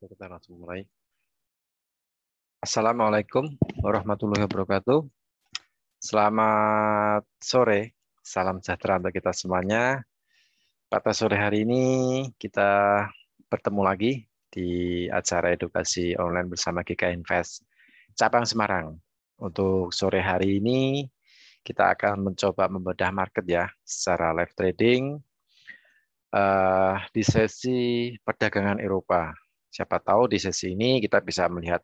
Kita langsung mulai. Assalamualaikum warahmatullahi wabarakatuh. Selamat sore, salam sejahtera untuk kita semuanya. Pada sore hari ini kita bertemu lagi di acara edukasi online bersama GK Invest Cabang Semarang. Untuk sore hari ini kita akan mencoba membedah market ya secara live trading di sesi perdagangan Eropa. Siapa tahu di sesi ini kita bisa melihat,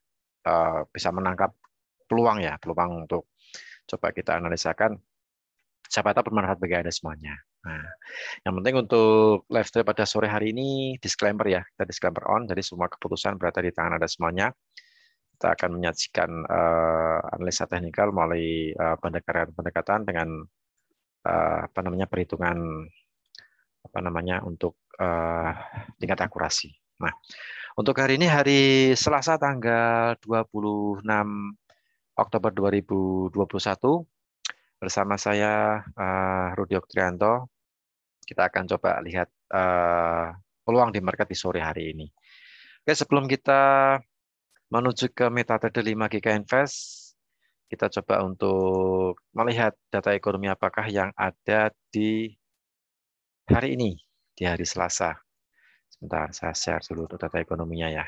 bisa menangkap peluang ya, peluang untuk coba kita analisakan. Siapa tahu bermanfaat bagi Anda semuanya. Nah, yang penting untuk live trade pada sore hari ini, disclaimer ya, kita disclaimer on, jadi semua keputusan berada di tangan Anda semuanya. Kita akan menyajikan analisa teknikal melalui pendekatan dengan perhitungan untuk tingkat akurasi. Nah, untuk hari ini hari Selasa tanggal 26 Oktober 2021 bersama saya Rudi Oktrianto, kita akan coba lihat peluang di market di sore hari ini. Oke, sebelum kita menuju ke MetaTrader 5 GK Invest, kita coba untuk melihat data ekonomi apakah yang ada di hari ini, di hari Selasa. Sebentar, saya share dulu data ekonominya ya.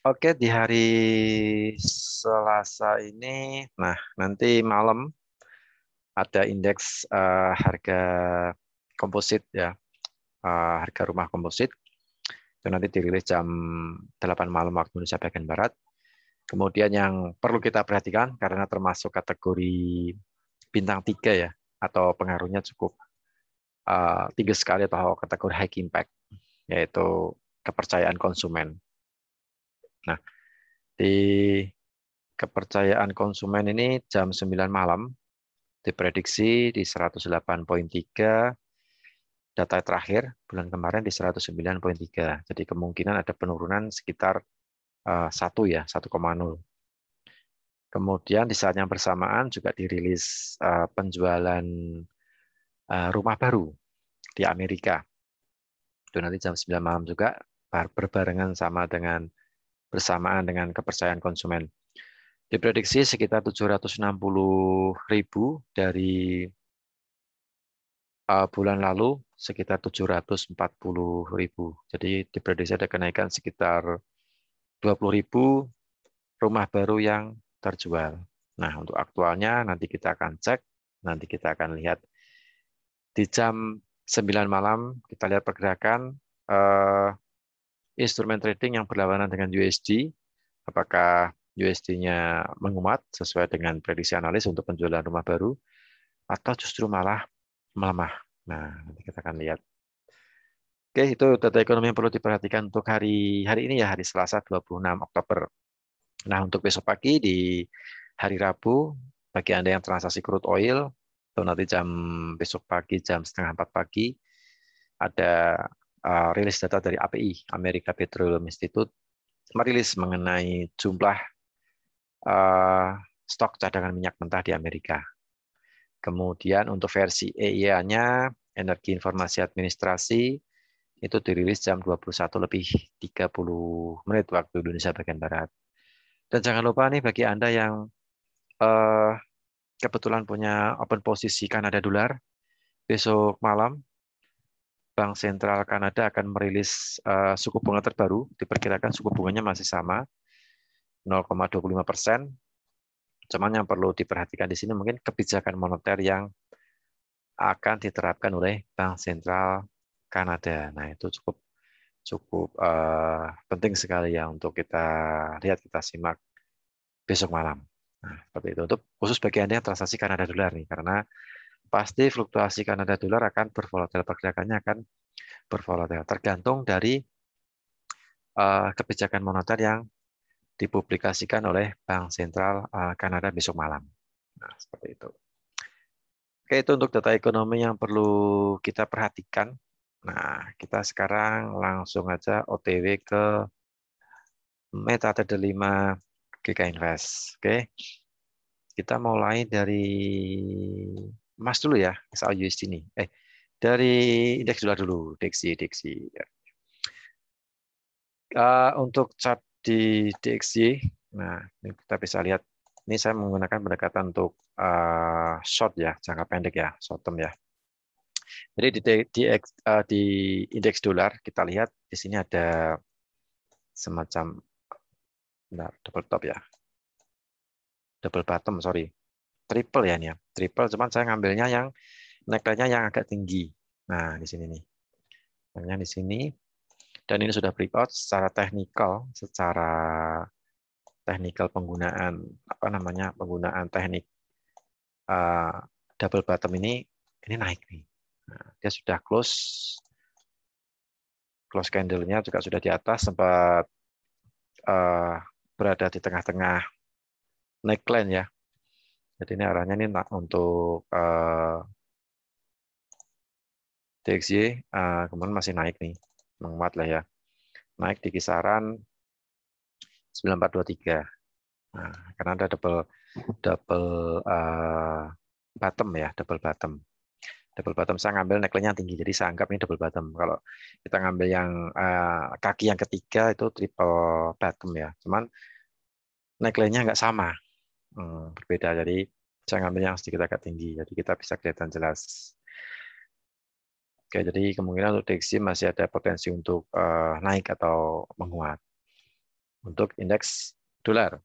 Oke, di hari Selasa ini, nah nanti malam ada indeks harga komposit ya, harga rumah komposit. Itu nanti dirilis jam 8 malam waktu Indonesia bagian Barat. Kemudian yang perlu kita perhatikan karena termasuk kategori bintang 3 ya, atau pengaruhnya cukup tinggi sekali atau kategori high impact, yaitu kepercayaan konsumen. Nah, di kepercayaan konsumen ini jam 9 malam diprediksi di 108,3, data terakhir bulan kemarin di 109,3. Jadi kemungkinan ada penurunan sekitar 1,0. Kemudian di saat yang bersamaan juga dirilis penjualan rumah baru di Amerika. Itu nanti jam 9 malam juga berbarengan bersamaan dengan kepercayaan konsumen. Diprediksi sekitar 760.000 dari bulan lalu sekitar 740.000. Jadi diprediksi ada kenaikan sekitar 20.000 rumah baru yang terjual. Nah, untuk aktualnya nanti kita akan cek, nanti kita akan lihat di jam 9 malam kita lihat pergerakan instrumen trading yang berlawanan dengan USD, apakah USD-nya menguat sesuai dengan prediksi analis untuk penjualan rumah baru, atau justru malah melemah. Nah, nanti kita akan lihat. Oke, itu data ekonomi yang perlu diperhatikan untuk hari ini ya, hari Selasa 26 Oktober. Nah, untuk besok pagi di hari Rabu, bagi Anda yang transaksi crude oil, atau nanti besok pagi jam setengah 4 pagi, ada rilis data dari API, American Petroleum Institute, merilis mengenai jumlah stok cadangan minyak mentah di Amerika. Kemudian untuk versi EIA-nya, Energi Informasi Administrasi, itu dirilis jam 21:30 waktu Indonesia bagian Barat. Dan jangan lupa nih bagi Anda yang kebetulan punya open posisi Kanada dolar, besok malam Bank Sentral Kanada akan merilis suku bunga terbaru, diperkirakan suku bunganya masih sama, 0,25%. Cuman yang perlu diperhatikan di sini mungkin kebijakan moneter yang akan diterapkan oleh Bank Sentral Kanada. Nah, itu cukup penting sekali ya untuk kita lihat, kita simak besok malam. Nah, seperti itu. Untuk khusus bagi Anda yang transaksi Kanada dolar nih, karena pasti fluktuasi Kanada dolar akan bervolatil, pergerakannya akan bervolatil, tergantung dari kebijakan moneter yang dipublikasikan oleh Bank Sentral Kanada besok malam. Nah, seperti itu. Oke, itu untuk data ekonomi yang perlu kita perhatikan. Nah, kita sekarang langsung aja OTW ke MetaTrader 5 GK Invest. Oke. Kita mulai dari emas dulu ya, soal USD ini. Dari indeks dolar dulu, DXY. Untuk chart di DXY, nah ini kita bisa lihat, ini saya menggunakan pendekatan untuk short ya, jangka pendek ya, short term ya. Jadi di indeks dolar kita lihat di sini ada semacam, nah, double top ya, double bottom, sorry, triple ya ini ya, triple. Cuman saya ngambilnya yang neckline-nya yang agak tinggi. Nah di sini nih, yang di sini. Dan ini sudah breakout secara teknikal penggunaan apa namanya, penggunaan teknik uh, double bottom ini naik nih. Nah, dia sudah close candle-nya juga sudah di atas, sempat uh, berada di tengah-tengah neckline ya. Jadi ini arahnya ini untuk DXY kemudian masih naik nih, menguat lah ya, naik di kisaran 9423. Nah, karena ada double bottom ya, double bottom. Double bottom saya ngambil neckline-nya tinggi, jadi saya anggap ini double bottom. Kalau kita ngambil yang kaki yang ketiga itu triple bottom ya. Cuman neckline-nya nggak sama, berbeda. Jadi saya ngambil yang sedikit agak tinggi, jadi kita bisa kelihatan jelas. Oke, jadi kemungkinan untuk DXY masih ada potensi untuk naik atau menguat. Untuk indeks dolar.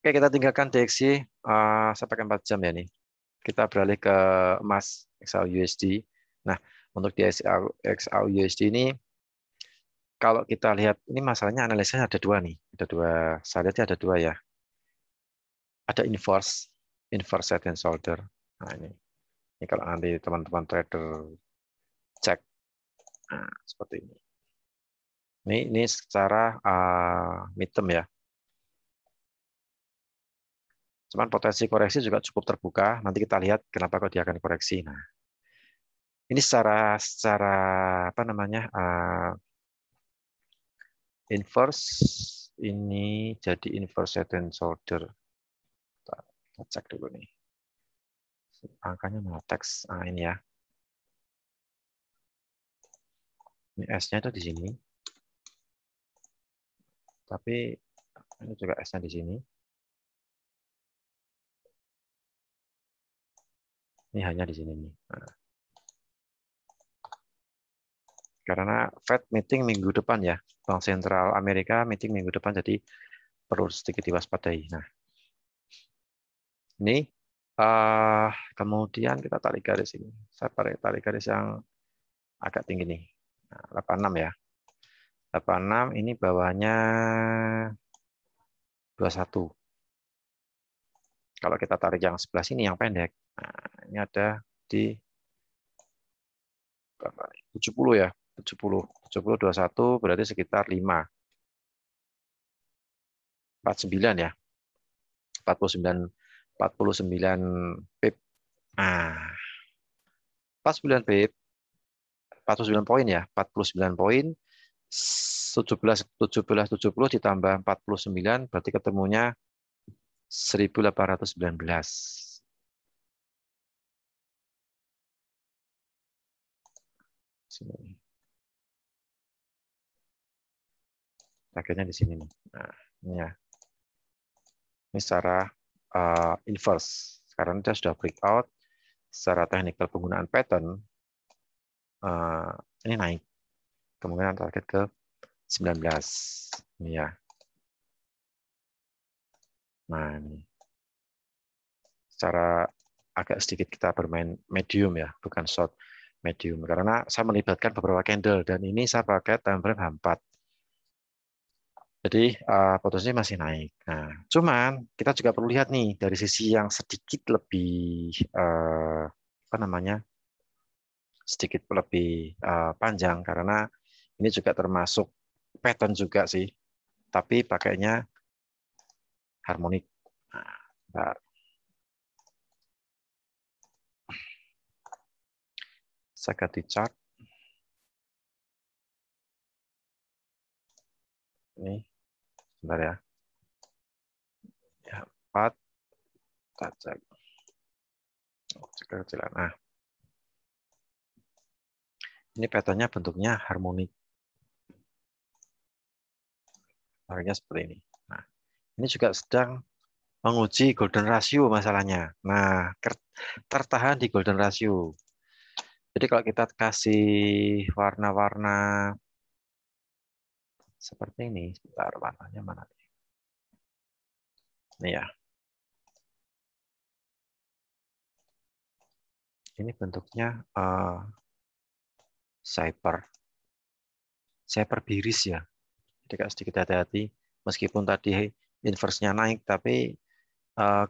Oke, kita tinggalkan DXY, saya pakai 4 jam ya nih. Kita beralih ke emas XAU-USD. Nah, untuk di XAU-USD ini, kalau kita lihat, ini masalahnya analisanya ada dua nih. Ada dua, saya lihatnya ada dua ya. Ada inverse head and shoulder. Nah, ini kalau nanti teman-teman trader cek, nah, seperti ini. Ini secara midterm ya. Cuman potensi koreksi juga cukup terbuka. Nanti kita lihat kenapa kok dia akan koreksi. Nah, ini secara apa namanya, inverse ini jadi inverse head and shoulder. Kita cek dulu nih. Angkanya mau teks. Nah, ini ya. Ini S-nya itu di sini. Tapi ini juga S-nya di sini. Ini hanya di sini nih. Nah, karena Fed meeting minggu depan ya. Bank Sentral Amerika meeting minggu depan, jadi perlu sedikit diwaspadai. Nah, ini kemudian kita tarik garis ini. Saya tarik garis yang agak tinggi nih. Nah, 86 ya. 86 ini bawahnya 21. Kalau kita tarik yang sebelah sini yang pendek, nah, ini ada di 70 ya. 70, 21 berarti sekitar 5. 49 ya. 49 49 pip. Nah, 49 pip, 49 poin ya. 49 poin 17 ditambah 49 berarti ketemunya 1819. Sini. Akhirnya di sini nih. Nah, ini ya. Ini secara inverse. Sekarang dia sudah breakout. Secara teknikal penggunaan pattern, ini naik. Kemungkinan target ke 19. Ini ya. Nah, ini. Secara agak sedikit kita bermain medium ya, bukan short, medium. Karena saya melibatkan beberapa candle, dan ini saya pakai time frame H4. Jadi potensinya masih naik. Nah, cuman kita juga perlu lihat nih dari sisi yang sedikit lebih apa namanya, sedikit lebih panjang, karena ini juga termasuk pattern juga sih, tapi pakainya harmonik. Nah, saya ganti chart. Ini, sebentar ya. Ya, 4. Kita cek. Cek kecilan. Nah, ini patternnya bentuknya harmonik. Harganya seperti ini. Nah, ini juga sedang menguji golden ratio masalahnya. Nah, tertahan di golden ratio. Jadi kalau kita kasih warna-warna seperti ini, sebentar warnanya mana nih? Ini ya. Ini bentuknya cyper biris ya. Jadi agak sedikit hati-hati. Meskipun tadi inverse-nya naik, tapi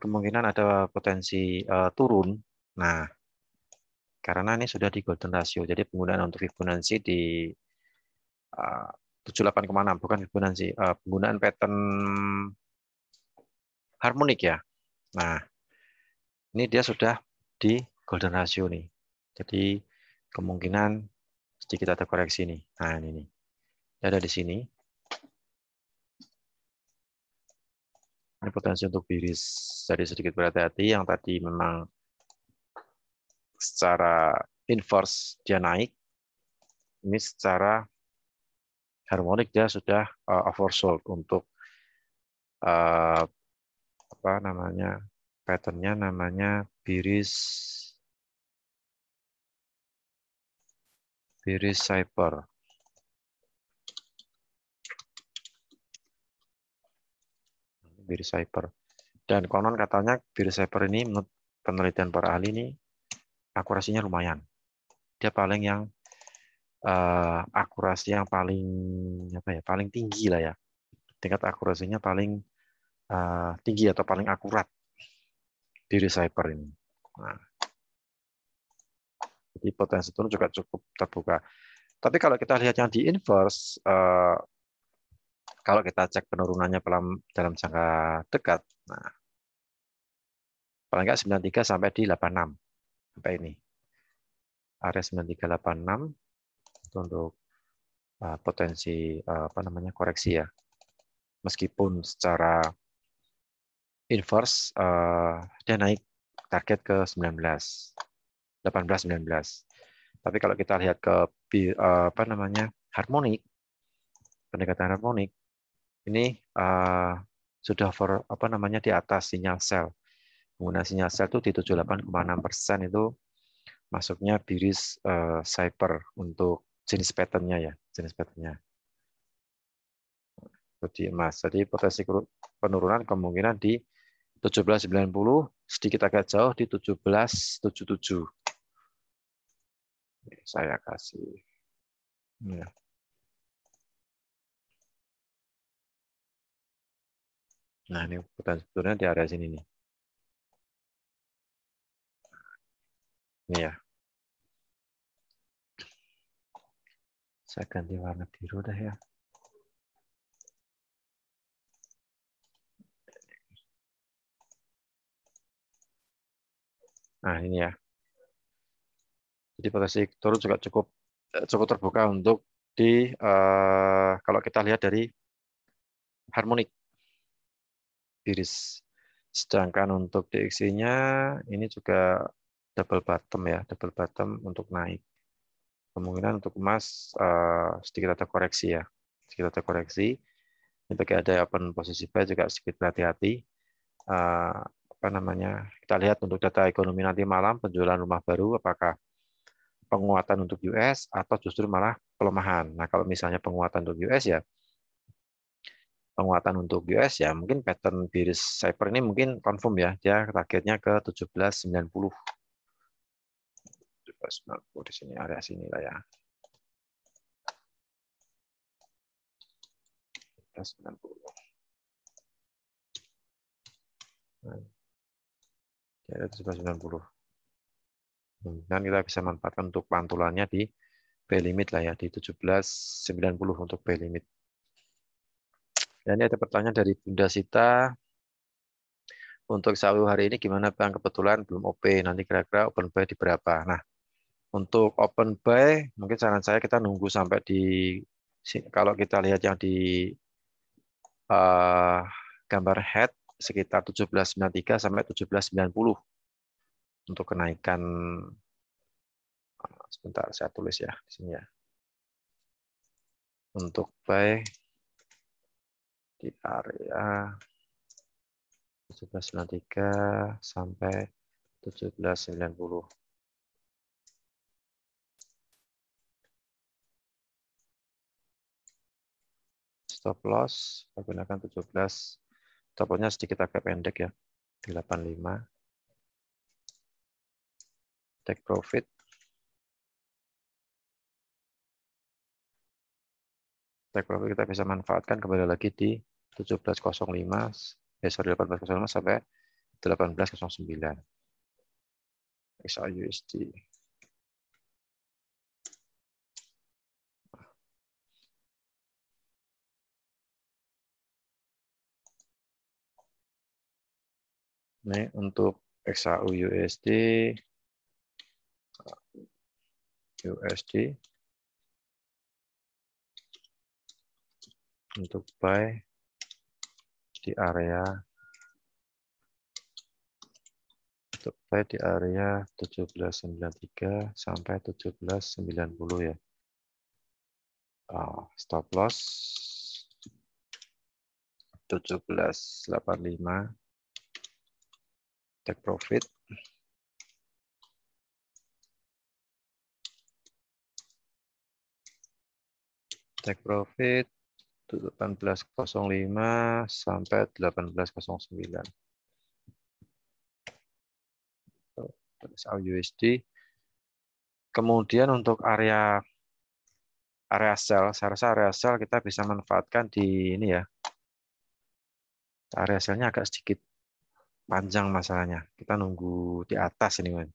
kemungkinan ada potensi turun. Nah, karena ini sudah di golden ratio, jadi penggunaan untuk Fibonacci di 78,6, bukan Fibonacci, penggunaan pattern harmonik ya. Nah, ini dia sudah di golden ratio nih. Jadi kemungkinan sedikit ada koreksi nih. Nah, ini nih. Dia ada di sini. Ini potensi untuk biris. Jadi sedikit berhati-hati. Yang tadi memang secara inverse dia naik. Ini secara harmonik dia sudah oversold untuk apa namanya, patternnya namanya biris cyper. Biris cyper. Dan konon katanya biris cyper ini menurut penelitian para ahli ini akurasinya lumayan. Dia paling yang akurasi yang paling apa ya, paling tinggi lah ya. Tingkat akurasinya paling tinggi atau paling akurat di Decipher ini. Nah, jadi potensi turun juga cukup terbuka. Tapi kalau kita lihat yang di inverse, kalau kita cek penurunannya dalam jangka dekat, nah, paling nggak 93 sampai di 86 sampai ini. Area 9386 itu untuk potensi apa namanya, koreksi ya. Meskipun secara inverse dia naik target ke 19, 18, 19. Tapi kalau kita lihat ke apa namanya, harmonik, pendekatan harmonik, ini sudah apa namanya, di atas sinyal sell. Pengguna sinyal sell itu di 78,6% itu masuknya biris cyper untuk jenis patternnya ya, jenis patternnya. Jadi emas. Jadi potensi penurunan kemungkinan di 1790, sedikit agak jauh di 1777. Saya kasih. Ya. Nah, ini potensi turunnya di area sini nih. Ini ya. Saya ganti warna biru dah ya. Nah, ini ya. Jadi potensi turun juga cukup terbuka untuk di kalau kita lihat dari harmonik iris. Sedangkan untuk DXY-nya ini juga double bottom ya, double bottom untuk naik. Kemungkinan untuk emas sedikit ada koreksi ya, sedikit ada koreksi. Ini bagi ada open posisi buy juga sedikit berhati-hati. Apa namanya? Kita lihat untuk data ekonomi nanti malam, penjualan rumah baru, apakah penguatan untuk US atau justru malah pelemahan. Nah, kalau misalnya penguatan untuk US ya, penguatan untuk US ya, mungkin pattern biris cyper ini mungkin confirm ya, dia targetnya ke 1790. 1790 di sini, area sini lah ya. 1790. Nah, ya, 1790. Dan kita bisa manfaatkan untuk pantulannya di buy limit lah ya, di 1790 untuk buy limit. Dan ini ada pertanyaan dari Bunda Sita. Untuk SAU hari ini gimana Bang? Kebetulan belum OP. Nanti kira-kira open buy di berapa? Nah, untuk open buy, mungkin saran saya kita nunggu sampai di, kalau kita lihat yang di gambar head sekitar 1793 sampai 1790 untuk kenaikan. Sebentar saya tulis ya di sini ya. Untuk buy di area 1793 sampai 1790. Stop loss, kita gunakan 17. Stop loss-nya sedikit agak pendek ya, di 85. Take profit. Take profit kita bisa manfaatkan kembali lagi di 1705, sorry 1805 sampai 1809. XAUSD. Ini untuk XAUUSD, USD untuk buy di area 1793 sampai 1790 ya. Stop loss 1785. Take profit. Take profit 1805 sampai 1809. USD. Kemudian untuk area sell, saya rasa area sell kita bisa manfaatkan di ini ya. Area sell-nya agak sedikit panjang masalahnya. Kita nunggu di atas ini, man.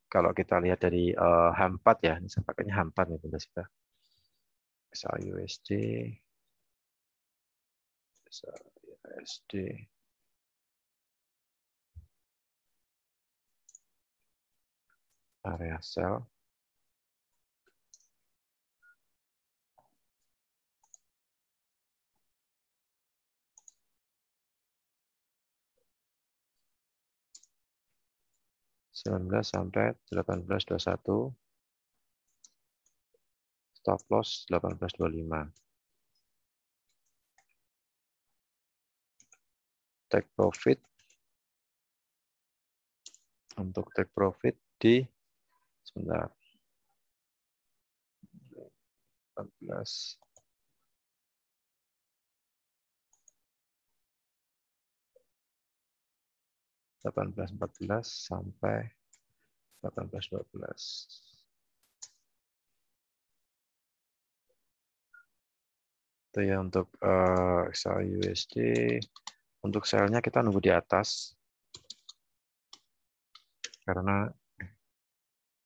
Kalau kita lihat dari H4 ya, ini saya pakainya H4 nih, bunda kita. USD, USD, area sell. sampai 1821. Stop loss 1825. Take profit. Untuk take profit di sebentar. 14. Sampai 1812. Itu ya untuk XAUUSD. Untuk sell-nya kita nunggu di atas. Karena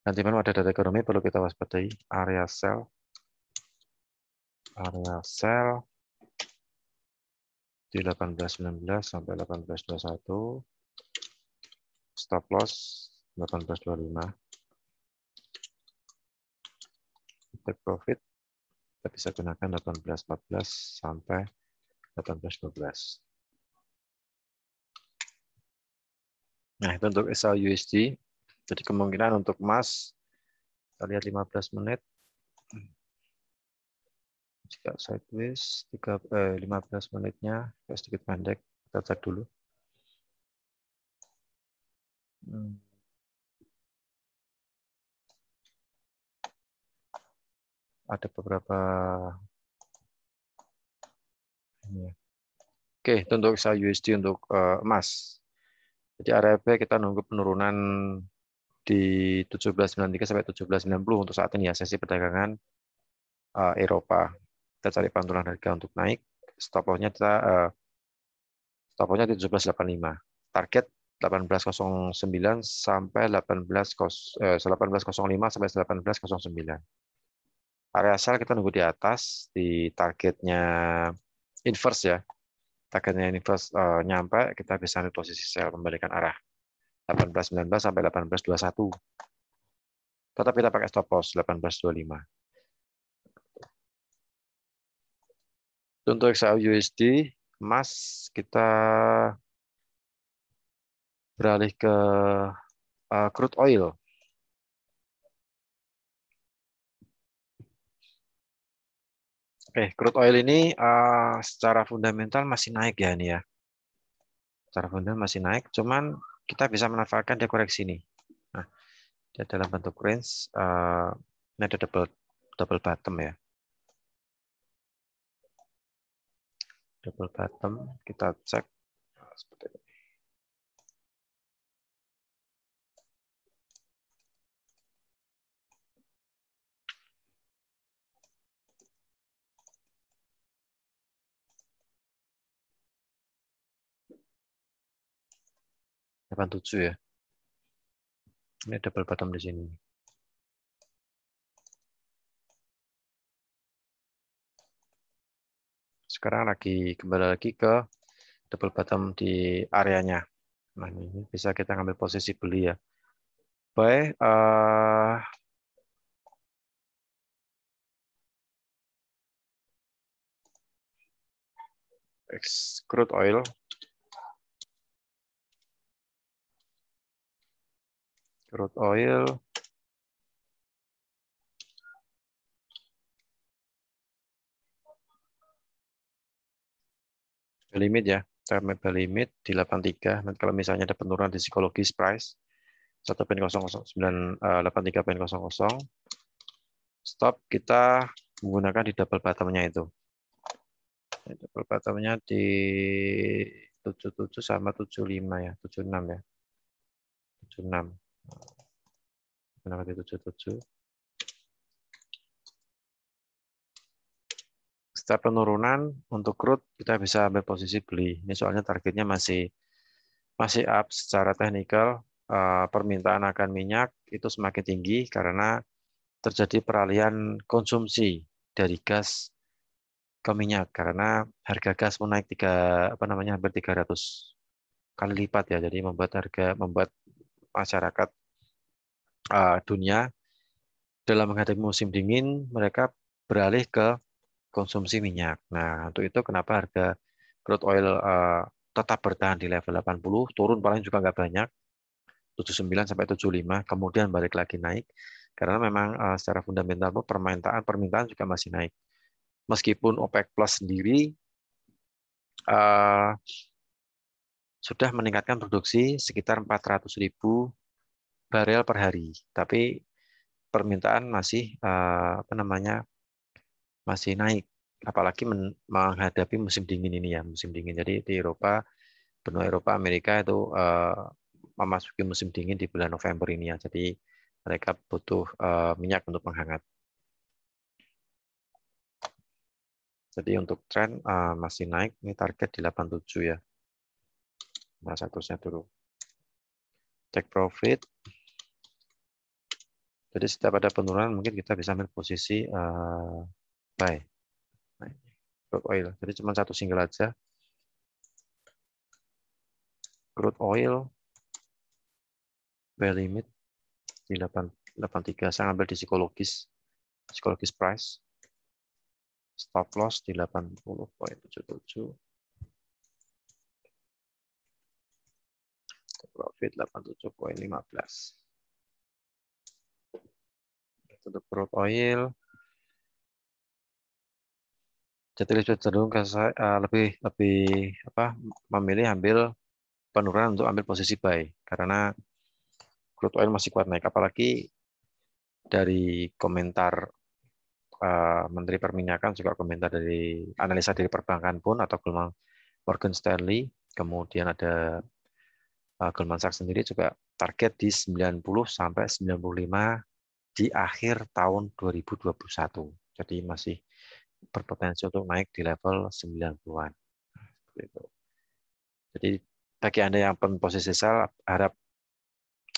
nanti memang ada data ekonomi perlu kita waspadai. Area sell di 1819 sampai 1821. Stop loss 1825. Take profit kita bisa gunakan 1814 sampai 1812. Nah, itu untuk XAUUSD. Jadi kemungkinan untuk emas, kita lihat 15 menit. Jika sideways, 15 menitnya sedikit pendek, kita cek dulu. Ada beberapa ini ya. Oke, itu untuk XAUUSD untuk emas. Jadi area B kita nunggu penurunan di 1793 sampai 1790 untuk saat ini ya, sesi perdagangan Eropa. Kita cari pantulan harga untuk naik. Stop loss-nya di 1785. Target 1809 sampai 1805 sampai 1809. Area sell kita nunggu di atas di targetnya inverse ya. Targetnya inverse nyampe, kita bisa di posisi sell kembalikan arah 1819 sampai 1821. Tetap kita pakai stop loss 1825. Untuk XAUUSD emas kita beralih ke crude oil. Crude oil ini secara fundamental masih naik ya ini ya. Secara fundamental masih naik, cuman kita bisa memanfaatkan dia koreksi ini. Nah, dia dalam bentuk range, ini ada double bottom ya. Double bottom, kita cek seperti ini. Delapan tujuh ya. Ini double bottom di sini. Sekarang kembali lagi ke double bottom di areanya. Nah, ini bisa kita ngambil posisi beli ya. Baik, crude oil. Crude oil. Limit ya. Term limit di 83. Nanti kalau misalnya ada penurunan di psikologis price 1.00983.00, stop kita menggunakan di double bottomnya itu. Double bottomnya di 77 sama 75 ya, 76 ya. 76. Menggunakan di 77. Setelah penurunan untuk crude kita bisa ambil posisi beli. Ini soalnya targetnya masih up secara teknikal. Permintaan akan minyak itu semakin tinggi karena terjadi peralihan konsumsi dari gas ke minyak karena harga gas pun naik hampir 300 kali lipat ya. Jadi membuat masyarakat dunia dalam menghadapi musim dingin mereka beralih ke konsumsi minyak. Nah, untuk itu kenapa harga crude oil tetap bertahan di level 80, turun paling juga nggak banyak, 79 sampai 75, kemudian balik lagi naik karena memang secara fundamental permintaan juga masih naik. Meskipun OPEC Plus sendiri sudah meningkatkan produksi sekitar 400.000 barel per hari, tapi permintaan masih naik, apalagi menghadapi musim dingin ini ya, musim dingin. Jadi di benua Eropa, Amerika itu memasuki musim dingin di bulan November ini ya. Jadi mereka butuh minyak untuk menghangat. Jadi untuk tren masih naik, ini target di 87 ya. Nah, terusnya dulu. Take profit. Jadi setiap ada penurunan mungkin kita bisa ambil posisi buy. Crude oil. Jadi cuma satu single aja. Crude oil buy limit di 83. Saya ambil di psikologis price. Stop loss di 80.77. Profit 87.15. Untuk crude oil. Jadi lebih cenderung ke saya lebih memilih ambil penurunan untuk ambil posisi buy karena crude oil masih kuat naik, apalagi dari komentar Menteri Perminyakan, juga komentar dari analisa dari perbankan pun atau Morgan Stanley, kemudian ada Goldman Sachs sendiri juga target di 90 sampai 95 di akhir tahun 2021. Jadi masih berpotensi untuk naik di level 90-an. Jadi bagi Anda yang posisi sell, harap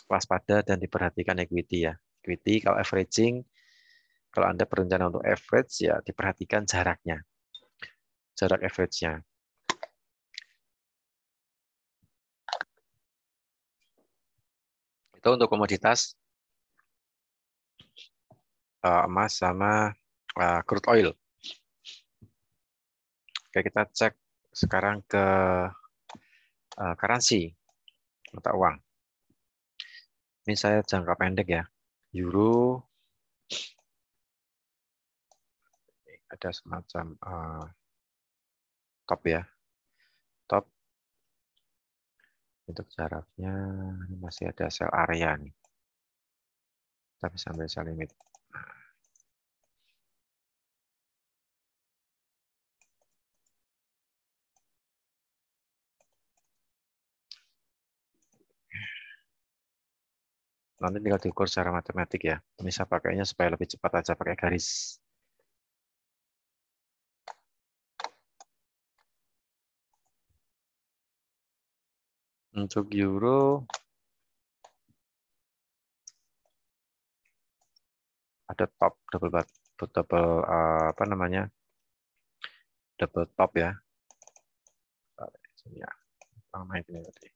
waspada dan diperhatikan equity ya. Equity kalau averaging, kalau Anda berencana untuk average ya diperhatikan jaraknya. Jarak average-nya. Itu untuk komoditas emas sama crude oil. Oke, kita cek sekarang ke currency, mata uang. Ini saya jangka pendek ya. Euro ada semacam top ya, top untuk jaraknya masih ada sel area nih, tapi sampai sel limit. Nanti tinggal diukur secara matematik ya. Ini saya pakainya supaya lebih cepat aja pakai garis. Untuk euro ada top double apa namanya? Double top ya. Sini ya. Main ini tadi.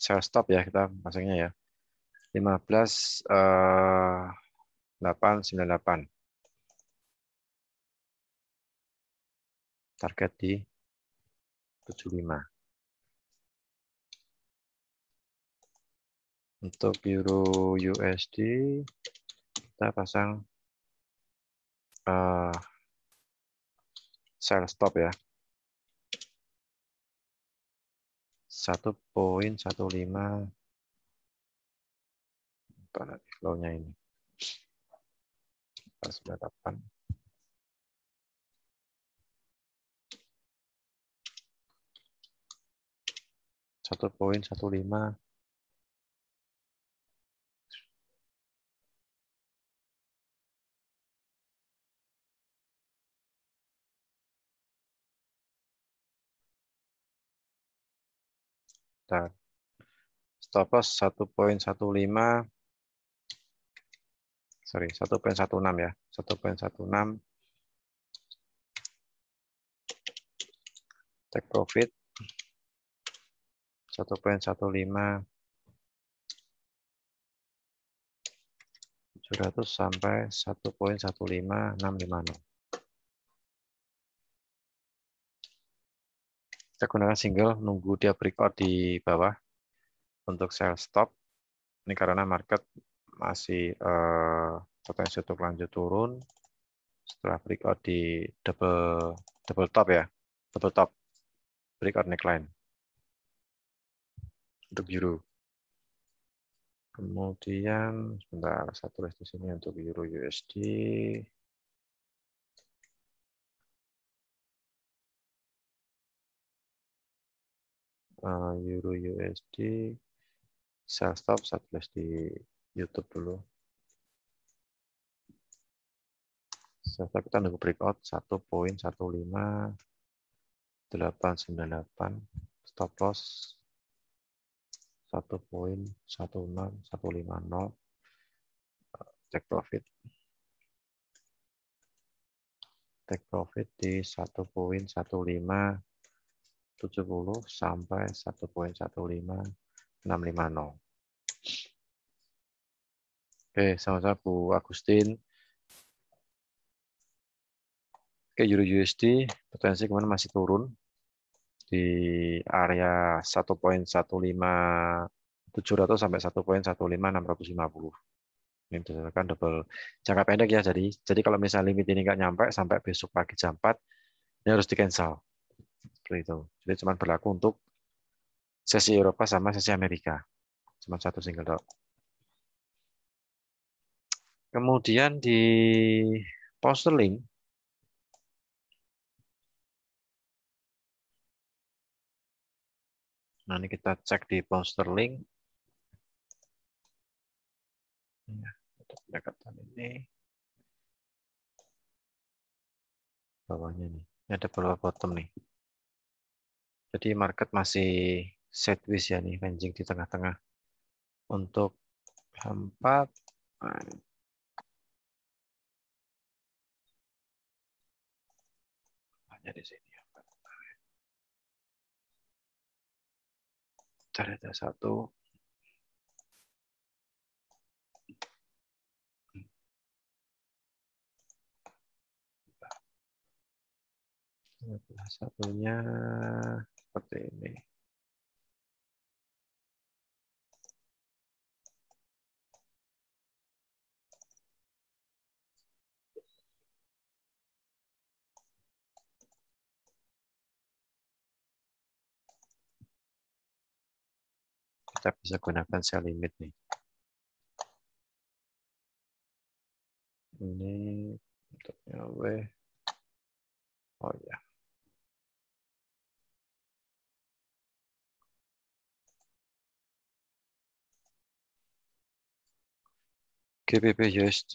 Sell stop ya kita masuknya ya. 15 898. Target di 75. Untuk euro USD kita pasang sell stop ya. 1.15. Mana flow-nya ini? 98. 1.15. Nah, stop loss 1.15. Sorry, 1.16 ya. 1.16. Take profit 1.15. 700 sampai 1.15650. Kita gunakan single, nunggu dia breakout di bawah untuk sell stop. Ini karena market masih potensi untuk lanjut turun setelah breakout di double top ya, double top breakout neckline untuk euro. Kemudian sebentar, saya tulis di sini untuk euro USD. Euro USD sell stop saya tulis di YouTube dulu. Sell stop kita nunggu breakout 1.15898, stop loss 1.16150, take profit di 1.157 sampai 1.15650. Oke, sama-sama Bu Agustin. Oke, euro USD potensi kemarin masih turun di area 1.15700 sampai 1.15650. Ini berdasarkan double jangka pendek ya. Jadi kalau misalnya limit ini nggak nyampe sampai besok pagi jam 4, ini harus di cancel. Seperti itu. Jadi cuma berlaku untuk sesi Eropa sama sesi Amerika. Cuma satu single dot. Kemudian di pound sterling, nah ini kita cek di pound sterling. Ya, untuk pendekatan ini bawahnya nih. Ini ada beberapa bottom nih. Jadi market masih sideways ya nih, ranging di tengah-tengah. Untuk 4 hanya di sini. Cari ada satu. Satunya seperti ini. Kita bisa gunakan cell limit nih. Ini bentuknya W. Oh ya. GBP USD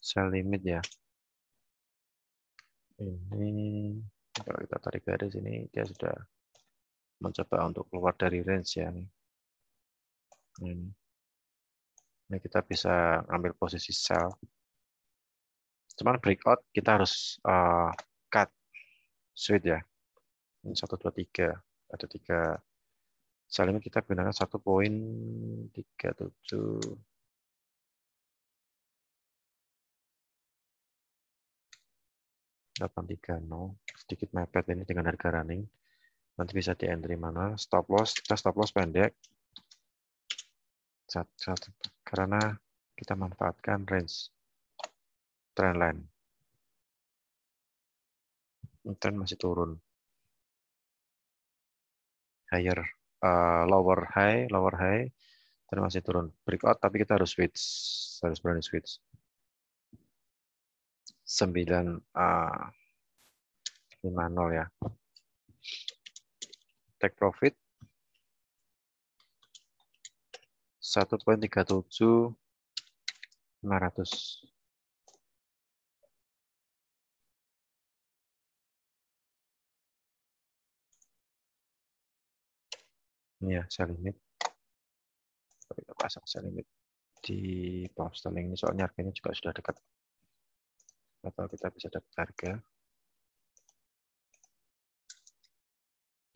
cell limit ya. Ini kalau kita tarik garis ini dia sudah mencoba untuk keluar dari range ya nih. Ini kita bisa ambil posisi sell. Cuman breakout kita harus cut switch ya. Ini 1 2 3. Ada 3 sell limit, kita gunakan 1.37. Sedikit mepet ini dengan harga running. Nanti bisa di entry mana. Stop loss, kita stop loss pendek. Karena kita manfaatkan range trend line. Trend masih turun. Higher, lower high, trend masih turun. Breakout, tapi kita harus switch, harus berani switch. 950 ya. Take profit 1.37.500. Ini ya sell limit. Kita pasang sell limit di pound sterling ini, soalnya harganya juga sudah dekat. Atau kita bisa dapat harga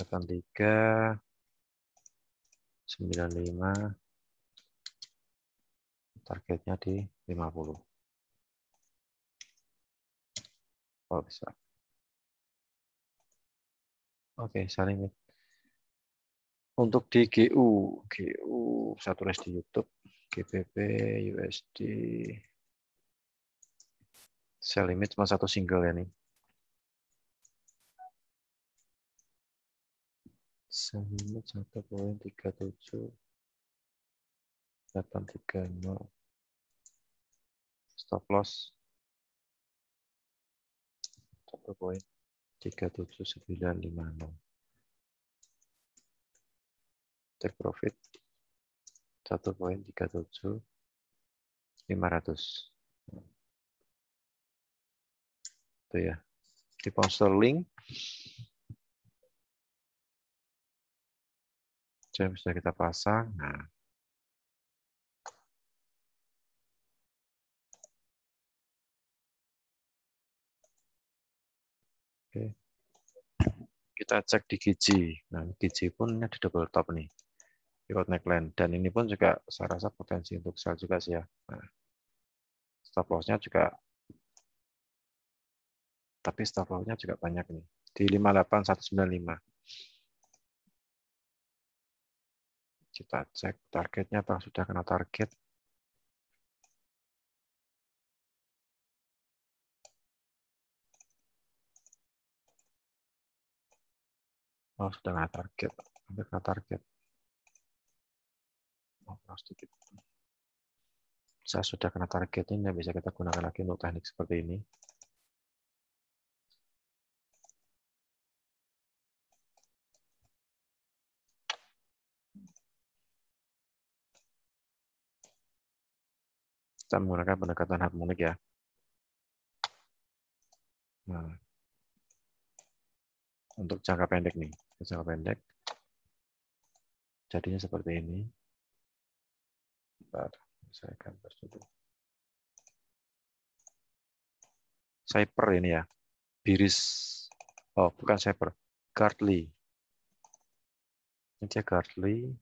83.95, targetnya di 50. Oh bisa. Oke, sell limit. Untuk di GU saya tulis di YouTube, GBP USD sell limit cuma satu single ya nih. Sell limit 1.37.830. Stop loss 1.37950. Take profit 1.37500. Itu ya. Di pound sterling jam sudah kita pasang. Nah, oke. Kita cek di Giji. Nah, Giji pun ini di double top nih. Ikut neckline, dan ini pun juga saya rasa potensi untuk sell juga sih ya. Nah, stop loss-nya juga, tapi stop loss-nya juga banyak nih di 58195. Kita cek targetnya apakah sudah kena target. Oh, sudah kena target, hampir kena target. Oh, sedikit. Saya sudah kena target ini, bisa kita gunakan lagi untuk teknik seperti ini. Kita menggunakan pendekatan harmonik ya. Nah, untuk jangka pendek nih, jangka pendek jadinya seperti ini. Bentar, saya gambar dulu. Cyper ini ya, biris. Oh, bukan Cyper, Gartley. Ini dia Gartley.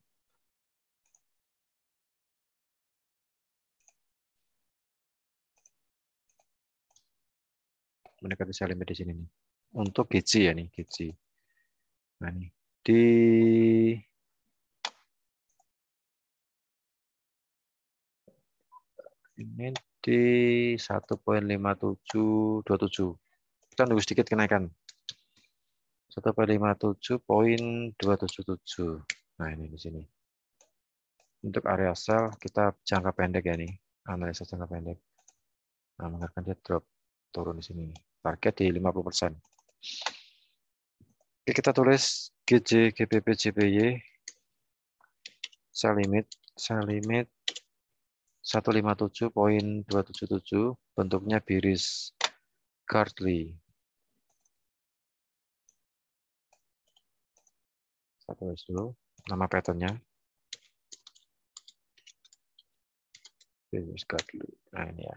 Mendekati sell limit di sini nih. Untuk GC ya nih, GC. Nah, ini di ini di 1,5727. Kita nunggu sedikit kenaikan. 1,57.277. Nah, ini di sini. Untuk area sell kita jangka pendek ya nih, analisa jangka pendek. Nah, mengatakan dia drop turun di sini. Target di 50%. Oke, kita tulis GJ, GBP, JPY, sell limit 157.277, bentuknya bearish Gartley. Saya tulis dulu nama patternnya. Bearish Gartley. Nah, ini ya.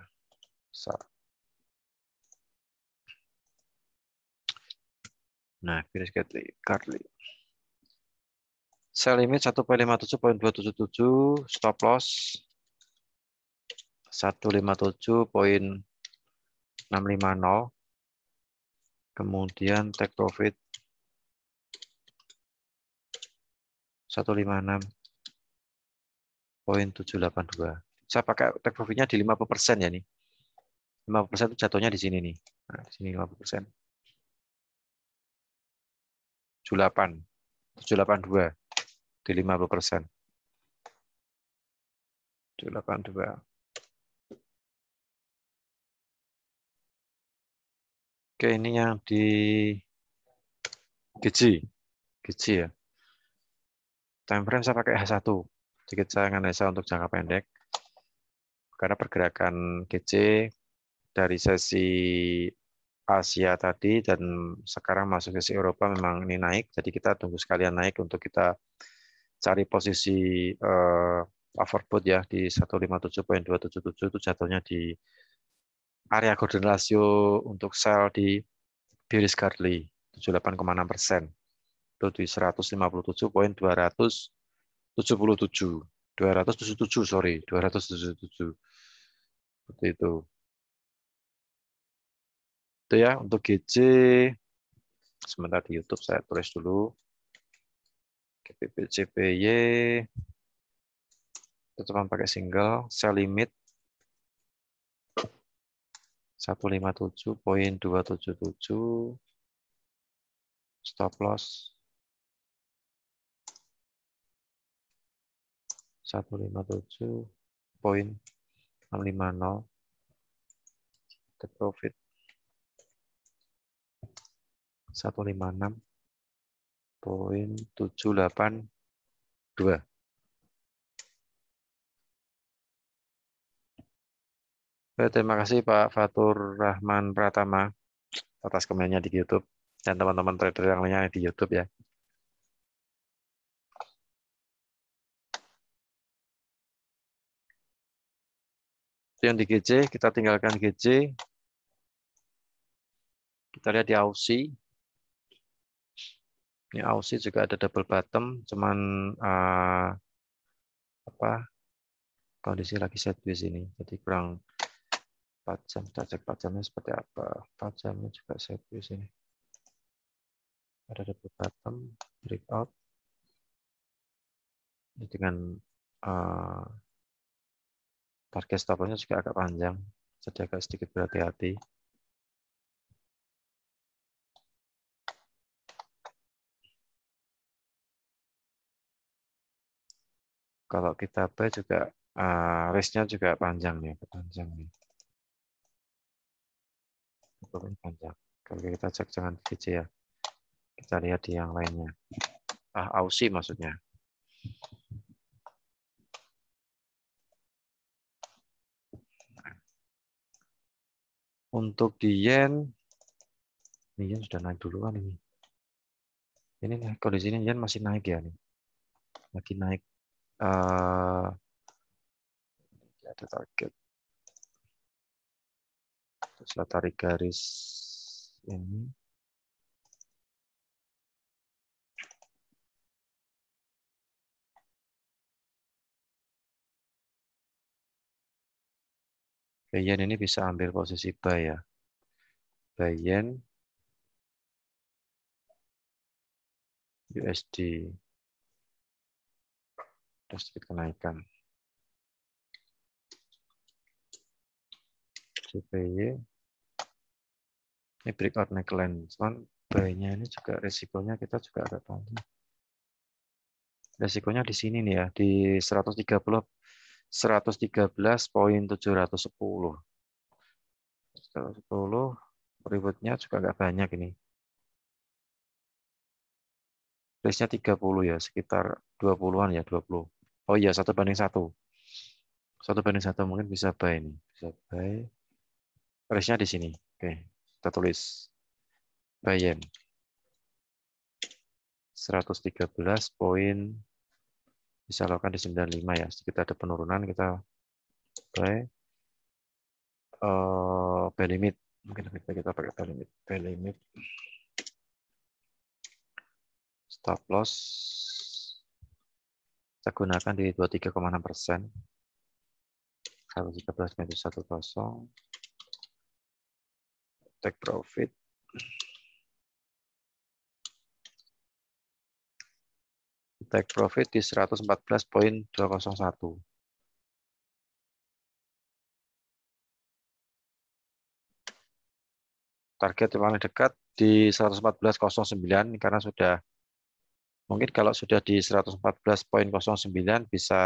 Nah, bearish Gartley. Sell limit 1,57.277, stop loss 157.650, kemudian take profit 156.782. Saya pakai take profitnya di 50% ya nih. 50% itu jatuhnya di sini nih. Nah, di sini 50%. 782 di 50%. 782. Oke, ini yang di GC ya. Time frame saya pakai H1. Sedikit saya analisa untuk jangka pendek. Karena pergerakan GC dari sesi Asia tadi dan sekarang masuk sesi Eropa memang ini naik. Jadi kita tunggu sekalian naik untuk kita cari posisi overbought ya di 157.277 itu jatuhnya di area golden ratio untuk sell di bearish Gartley 78,6%. Itu di 157.277. 277, sorry, 277. Seperti itu. Itu ya untuk GC. Sebentar di YouTube saya tulis dulu. GBP JPY. Kita cuma pakai single, sell limit 157.277, stop loss 157.650, take profit 156.782. Terima kasih Pak Fatur Rahman Pratama atas komennya di YouTube dan teman-teman trader yang lainnya di YouTube ya. Yang di GC, kita tinggalkan GC. Kita lihat di Aussie. Ini Aussie juga ada double bottom, cuman kondisi lagi sideways ini. Jadi kurang 4 jam, kita cek 4 jamnya seperti apa. 4 jamnya juga sideways ini. Ada double bottom, breakout. Ini dengan target stop-nya juga agak panjang, jadi agak sedikit berhati-hati. Kalau kita buy juga risk-nya juga panjang nih, panjang. Kalau kita cek jangan VC ya, kita lihat di yang lainnya. Aussie maksudnya. Untuk di yen, yen sudah naik duluan ini. Ini kalau di sini yen masih naik ya nih, lagi naik. Ada target. Terus tarik garis ini. Buy yen ini bisa ambil posisi buy ya. Buy yen USD. Terus sedikit kenaikan. JPY ini breakout neckline. Cuman buy-nya ini juga resikonya kita juga agak tinggi. Resikonya di sini nih ya, di 113.710. 110 rewardnya juga nggak banyak ini. Risknya 30 ya, sekitar 20-an ya, 20. Oh iya, 1:1. 1:1 mungkin bisa buy ini. Bisa buy. Risknya di sini. Oke, kita tulis. Buy yen. 113 poin. Bisa lakukan di 95 ya. Sedikit ada penurunan, kita buy. Buy limit. Mungkin lebih baik kita pakai buy limit. Buy limit. Stop loss. Kita gunakan di 23,6%. 113,10. Take profit. Take profit di 114.201. Target yang paling dekat di 114.09 karena sudah mungkin kalau sudah di 114.09 bisa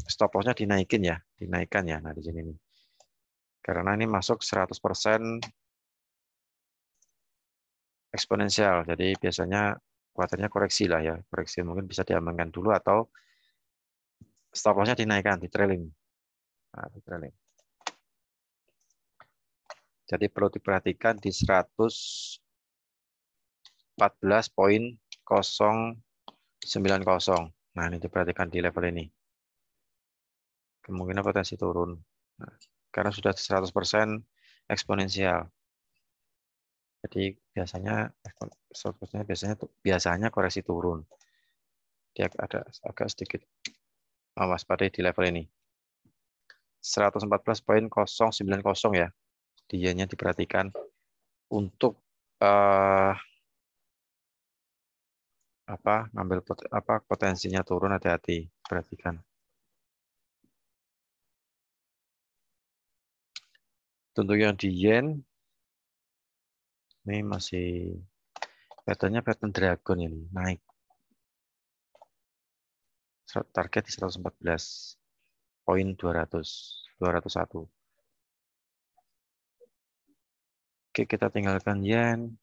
stop loss-nya dinaikin ya, dinaikkan ya. Nah, di sini nih. Karena ini masuk 100% eksponensial. Jadi biasanya kuartalnya koreksi lah ya. Koreksi mungkin bisa diamankan dulu atau stop loss-nya dinaikkan di trailing. Nah, di trailing. Jadi perlu diperhatikan di 114.090. Nah, ini diperhatikan di level ini. Kemungkinan potensi turun. Nah, karena sudah 100% eksponensial. Jadi biasanya biasanya koreksi turun. Dia ada agak sedikit waspadai di level ini. 114.090 ya. Dianya diperhatikan untuk ngambil potensinya turun, hati-hati, perhatikan. Untuk yang di yen ini masih patternnya pattern dragon ini naik. Target di 114.201. Oke, kita tinggalkan yen.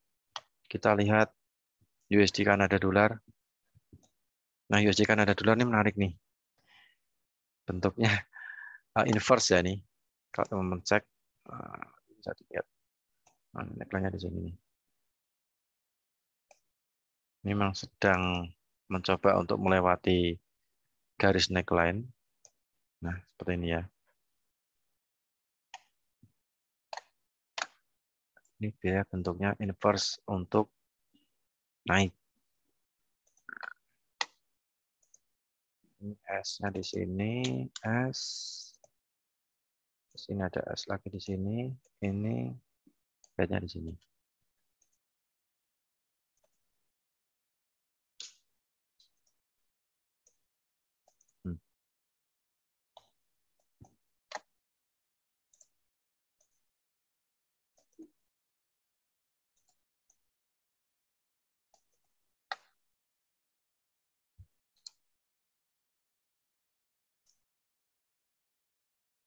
Kita lihat USD Kanada dolar. Nah, USD Kanada dolar ini menarik nih. Bentuknya inverse ya nih. Kalau teman-teman cek bisa dilihat. Nah, neckline-nya di sini nih. Ini memang sedang mencoba untuk melewati garis neckline. Nah, seperti ini ya. Ini dia bentuknya inverse untuk naik. Ini S-nya di sini, S. Di sini ada S lagi di sini. Ini bednya di sini.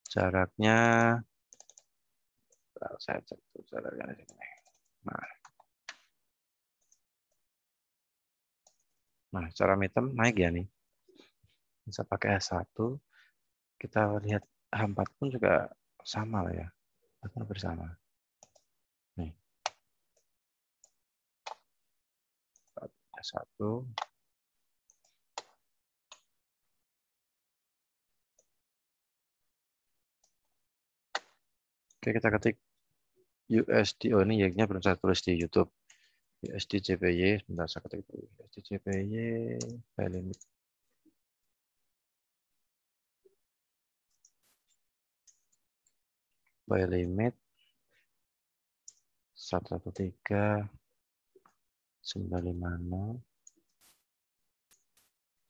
Jaraknya, saya cek jaraknya di sini. Nah, cara hitam naik ya nih. Bisa pakai S1. Kita lihat H4 pun juga sama lah ya. Akan bersama. Nih. S1. Oke, kita ketik USD. Oh, ini Y-nya belum saya tulis di YouTube. USD JPY. Sebentar, saya ketik USD JPY. Buy limit. buy limit 113.950,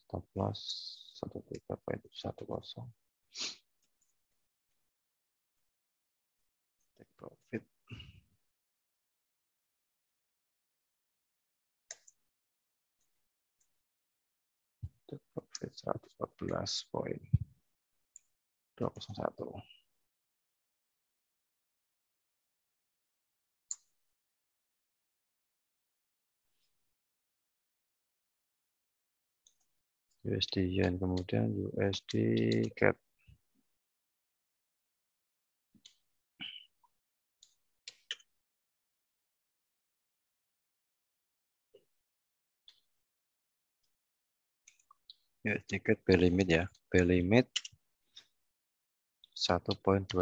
stop loss 13.10, take profit take profit 114.201. USD yen, kemudian USD CAD. USD CAD buy limit ya, buy limit 1.23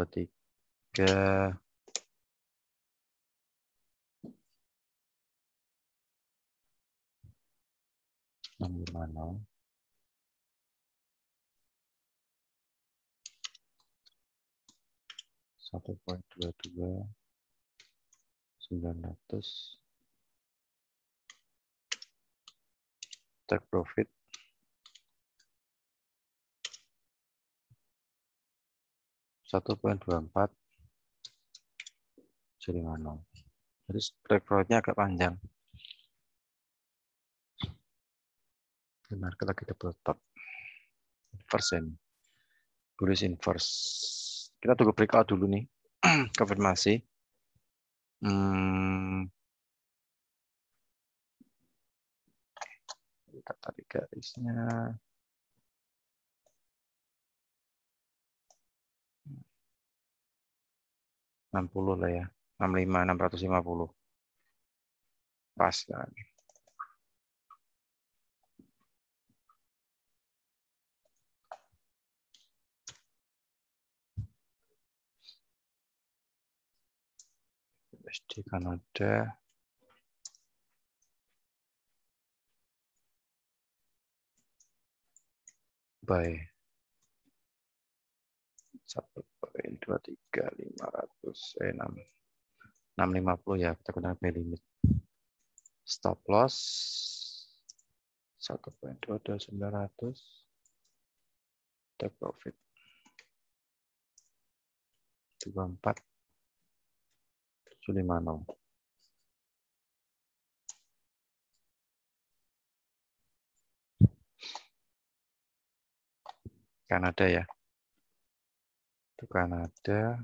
650, 1.22 900, take profit 1.24 750. Jadi strike profitnya agak panjang. Market lagi double top. Inverse ini. Bullish inverse. Kita tunggu breakout dulu nih. Konfirmasi. Kita tarik garisnya. $60 lah ya. 65, 650. Pas kan. USD Kanada. Buy 650 ya, kita gunakan buy limit. Stop loss 1.22900, take profit 24.750. Kanada ya. Itu Kanada.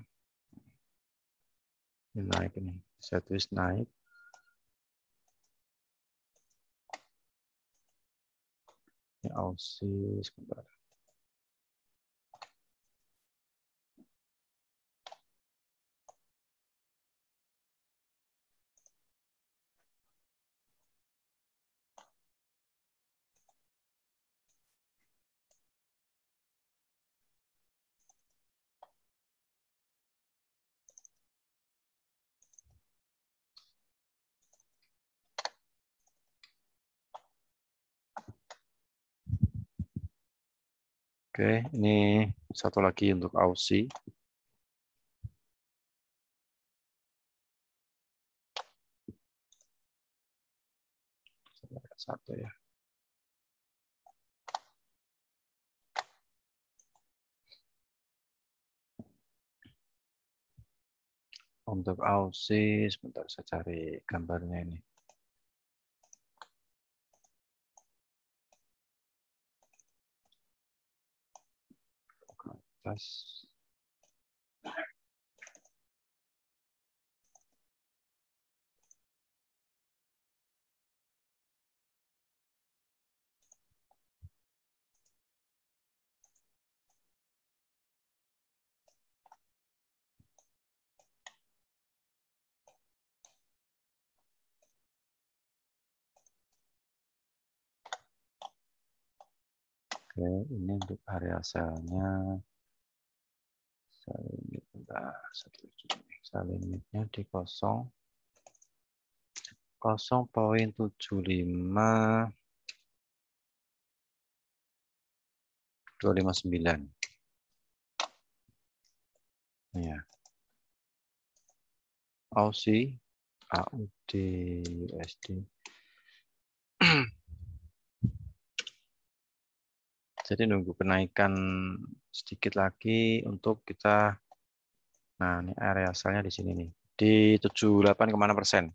Ini naik ini. Sideways naik. Ini Aussie sebentar. Oke, ini satu lagi untuk Aussie. Satu ya. Untuk Aussie, sebentar saya cari gambarnya ini. Atas. Oke, ini untuk area selnya. Sell limitnya di 0.259. Ya. Aussie, AUD, USD. Jadi nunggu kenaikan sedikit lagi untuk kita. Nah, ini area asalnya di sini nih. Di 78,6%.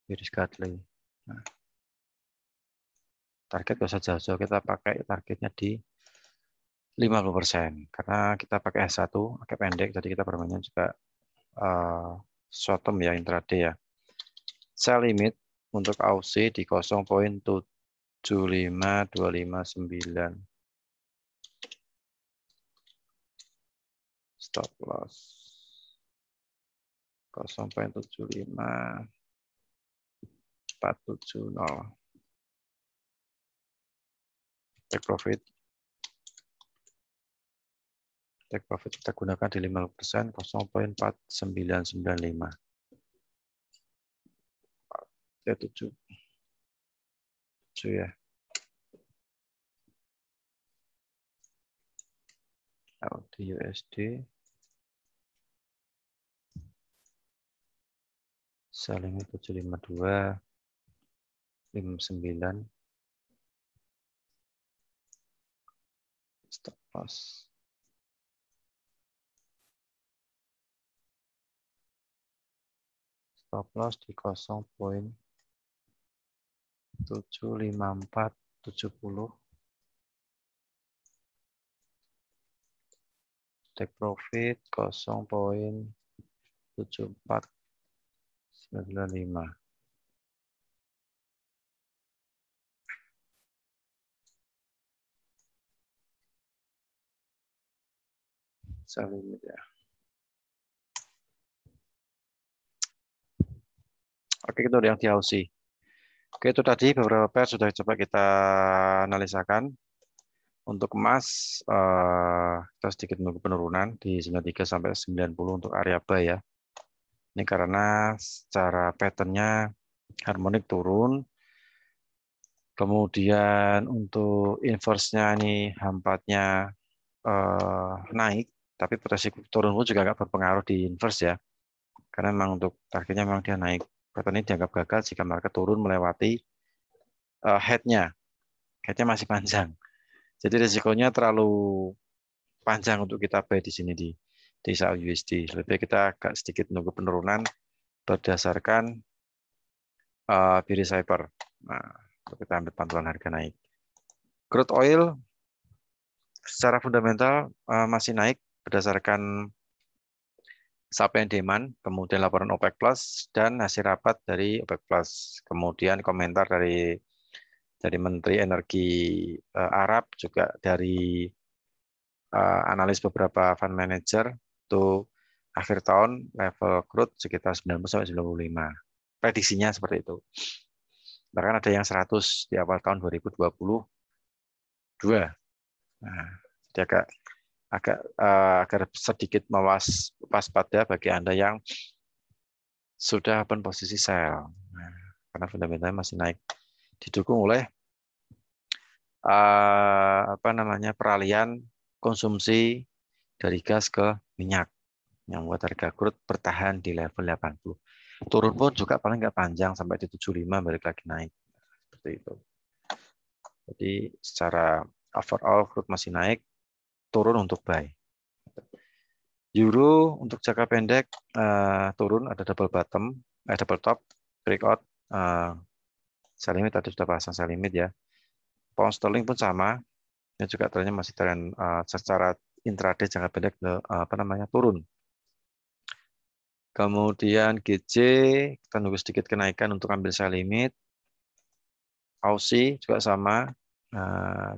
Iris Gadley. Nah, target gak usah jauh-jauh, kita pakai targetnya di 50%. Karena kita pakai S1, agak pendek, jadi kita bermainnya juga short term ya, intraday ya. Sell limit untuk AUC di 0.75259. Stop loss 0.75470. Take profit. Take profit kita gunakan di 50%, 0.4995. Ya 7 ya. AUD USD. Selling 752 59. Stop loss. Stop loss di 0.75470. Take profit 0.7495. Sell limit ya. Oke, itu yang di Aussie. Oke, itu tadi beberapa pair sudah coba kita analisakan. Untuk emas, kita sedikit menunggu penurunan di 93 sampai 90 untuk area buy ya. Ini karena secara pattern-nya harmonik turun. Kemudian untuk inverse-nya ini H4-nya naik, tapi potensi turun pun juga nggak berpengaruh di inverse ya. Karena memang untuk targetnya memang dia naik. Pattern ini dianggap gagal jika market turun melewati head-nya. Head-nya masih panjang. Jadi risikonya terlalu panjang untuk kita buy di sini di saat USD. Lebih kita agak sedikit menunggu penurunan berdasarkan Biri Cyber. Nah, kita ambil pantulan harga naik. Crude oil secara fundamental masih naik berdasarkan supply and demand, kemudian laporan OPEC Plus dan hasil rapat dari OPEC Plus. Kemudian komentar dari Menteri Energi Arab, juga dari analis beberapa fund manager untuk akhir tahun level crude sekitar 90-95. Prediksinya seperti itu. Bahkan ada yang 100 di awal tahun 2022. Nah, jadi agar sedikit waspada bagi Anda yang sudah open posisi sell. Nah, karena fundamentalnya masih naik, didukung oleh peralihan konsumsi dari gas ke minyak yang membuat harga crude bertahan di level 80. Turun pun juga paling nggak panjang sampai di 75 balik lagi naik. Seperti itu. Jadi secara overall crude masih naik, turun untuk buy. Euro untuk jangka pendek turun, ada double bottom, double top, breakout, sell limit tadi sudah pasang sell limit ya. Pound sterling pun sama, ini juga trennya masih tren secara intraday jangka pendek turun. Kemudian GJ kita nunggu sedikit kenaikan untuk ambil sell limit. Aussie juga sama.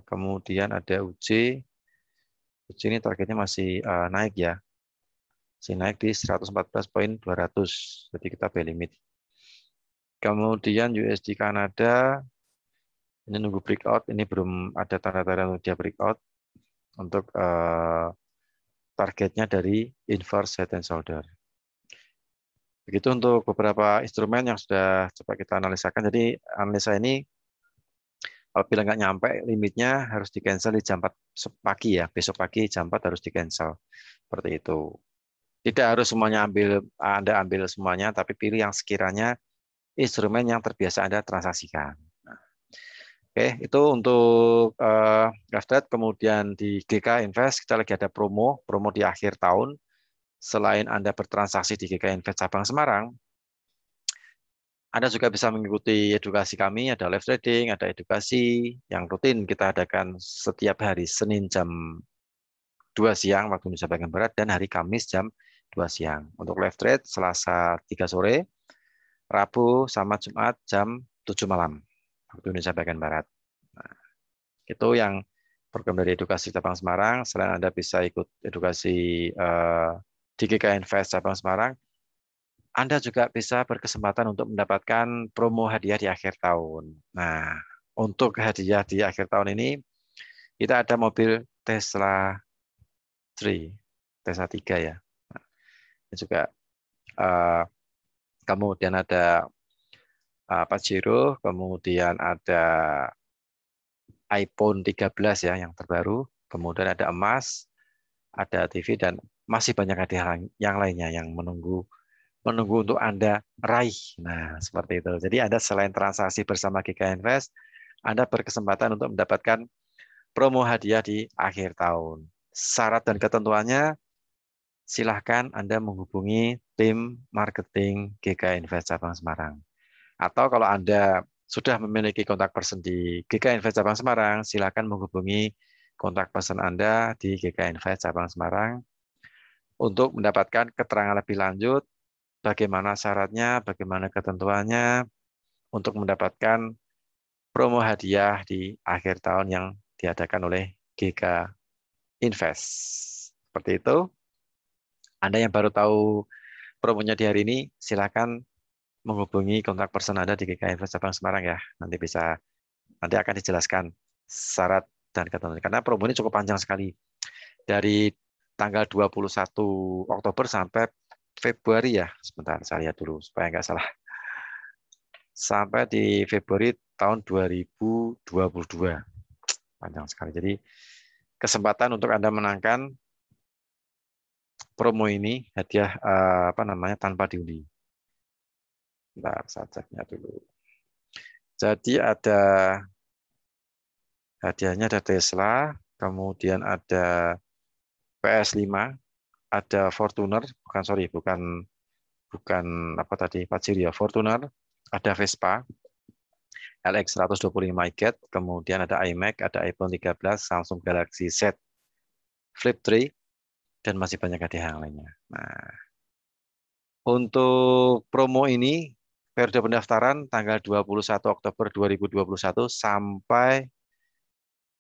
Kemudian ada UJ. UJ ini targetnya masih naik ya. Masih naik di 114.200. Jadi kita buy limit. Kemudian USD Kanada ini nunggu breakout. Ini belum ada tanda-tanda untuk dia breakout. Untuk targetnya dari inverse head and shoulder. Begitu untuk beberapa instrumen yang sudah coba kita analisakan. Jadi analisa ini apabila nggak nyampe limitnya harus di cancel di jam 4 pagi ya. Besok pagi jam 4 harus di cancel. Seperti itu. Tidak harus semuanya Anda ambil semuanya, tapi pilih yang sekiranya instrumen yang terbiasa Anda transaksikan. Oke, itu untuk left trade. Kemudian di GK Invest kita lagi ada promo di akhir tahun. Selain Anda bertransaksi di GK Invest cabang Semarang, Anda juga bisa mengikuti edukasi kami, ada live trading, ada edukasi yang rutin kita adakan setiap hari Senin jam 2 siang waktu Indonesia bagian Barat dan hari Kamis jam 2 siang. Untuk live trade Selasa 3 sore, Rabu sama Jumat jam 7 malam waktu Indonesia bagian Barat. Nah, itu yang program dari edukasi cabang Semarang. Selain Anda bisa ikut edukasi di GK Invest cabang Semarang, Anda juga bisa berkesempatan untuk mendapatkan promo hadiah di akhir tahun. Nah, untuk hadiah di akhir tahun ini, kita ada mobil Tesla 3, Tesla 3 ya. Nah, ini juga kemudian ada Pajero, kemudian ada iPhone 13 ya yang terbaru, kemudian ada emas, ada TV dan masih banyak hadiah yang lainnya yang menunggu untuk Anda raih. Nah, seperti itu. Jadi Anda selain transaksi bersama GK Invest, Anda berkesempatan untuk mendapatkan promo hadiah di akhir tahun. Syarat dan ketentuannya, silahkan Anda menghubungi tim marketing GK Invest Cabang Semarang. Atau kalau Anda sudah memiliki kontak person di GK Invest Cabang Semarang, silahkan menghubungi kontak person Anda di GK Invest Cabang Semarang untuk mendapatkan keterangan lebih lanjut bagaimana syaratnya, bagaimana ketentuannya untuk mendapatkan promo hadiah di akhir tahun yang diadakan oleh GK Invest. Seperti itu. Anda yang baru tahu promonya di hari ini, silakan menghubungi kontak person Anda di GK Invest Cabang Semarang ya. Nanti akan dijelaskan syarat dan ketentuan. Karena promo ini cukup panjang sekali. Dari tanggal 21 Oktober sampai Februari ya. Sebentar, saya lihat dulu supaya nggak salah. Sampai di Februari tahun 2022. Panjang sekali. Jadi kesempatan untuk Anda menangkan promo ini hadiah tanpa diundi. Bentar, saya ceknya dulu. Jadi ada hadiahnya ada Tesla, kemudian ada PS5, ada Fortuner, bukan apa tadi Pajero ya, Fortuner, ada Vespa, LX 125 iGet, kemudian ada iMac, ada iPhone 13, Samsung Galaxy Z Flip 3, dan masih banyak hadiah yang lainnya. Nah, untuk promo ini, periode pendaftaran tanggal 21 Oktober 2021 sampai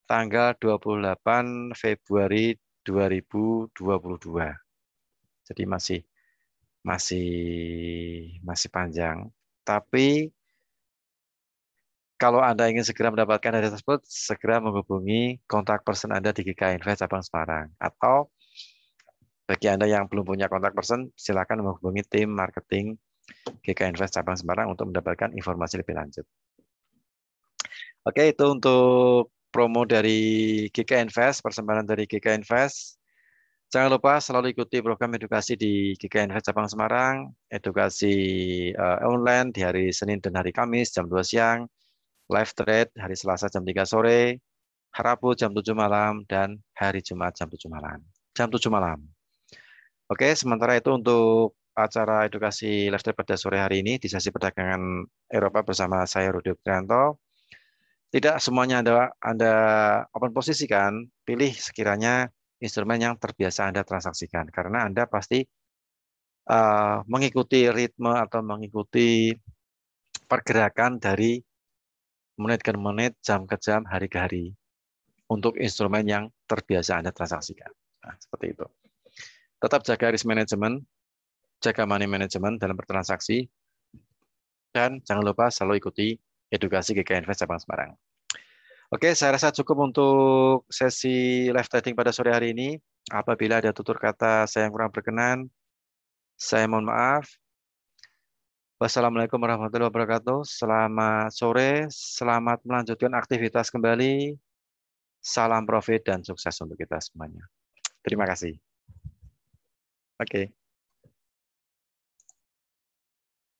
tanggal 28 Februari 2022. Jadi masih masih panjang. Tapi kalau Anda ingin segera mendapatkan hadiah tersebut, segera menghubungi kontak person Anda di GK Invest Cabang Semarang. Atau bagi Anda yang belum punya kontak person, silakan menghubungi tim marketing GK Invest Cabang Semarang untuk mendapatkan informasi lebih lanjut. Oke, itu untuk promo dari GK Invest, persembahan dari GK Invest. Jangan lupa selalu ikuti program edukasi di GK Invest Cabang Semarang, edukasi online di hari Senin dan hari Kamis jam 2 siang, live trade hari Selasa jam 3 sore, Rabu jam 7 malam, dan hari Jumat jam 7 malam. Jam 7 malam. Oke, sementara itu untuk acara edukasi live trade pada sore hari ini di sesi perdagangan Eropa bersama saya Rudi Prianto. Tidak semuanya Anda open posisi kan, pilih sekiranya instrumen yang terbiasa Anda transaksikan. Karena Anda pasti mengikuti ritme atau mengikuti pergerakan dari menit ke menit, jam ke jam, hari ke hari untuk instrumen yang terbiasa Anda transaksikan. Nah, seperti itu. Tetap jaga risk management, jaga money management dalam bertransaksi, dan jangan lupa selalu ikuti edukasi GK Invest Cabang Semarang. Oke, saya rasa cukup untuk sesi live trading pada sore hari ini. Apabila ada tutur kata saya yang kurang berkenan, saya mohon maaf. Wassalamualaikum warahmatullahi wabarakatuh. Selamat sore, selamat melanjutkan aktivitas kembali. Salam profit dan sukses untuk kita semuanya. Terima kasih. Oke.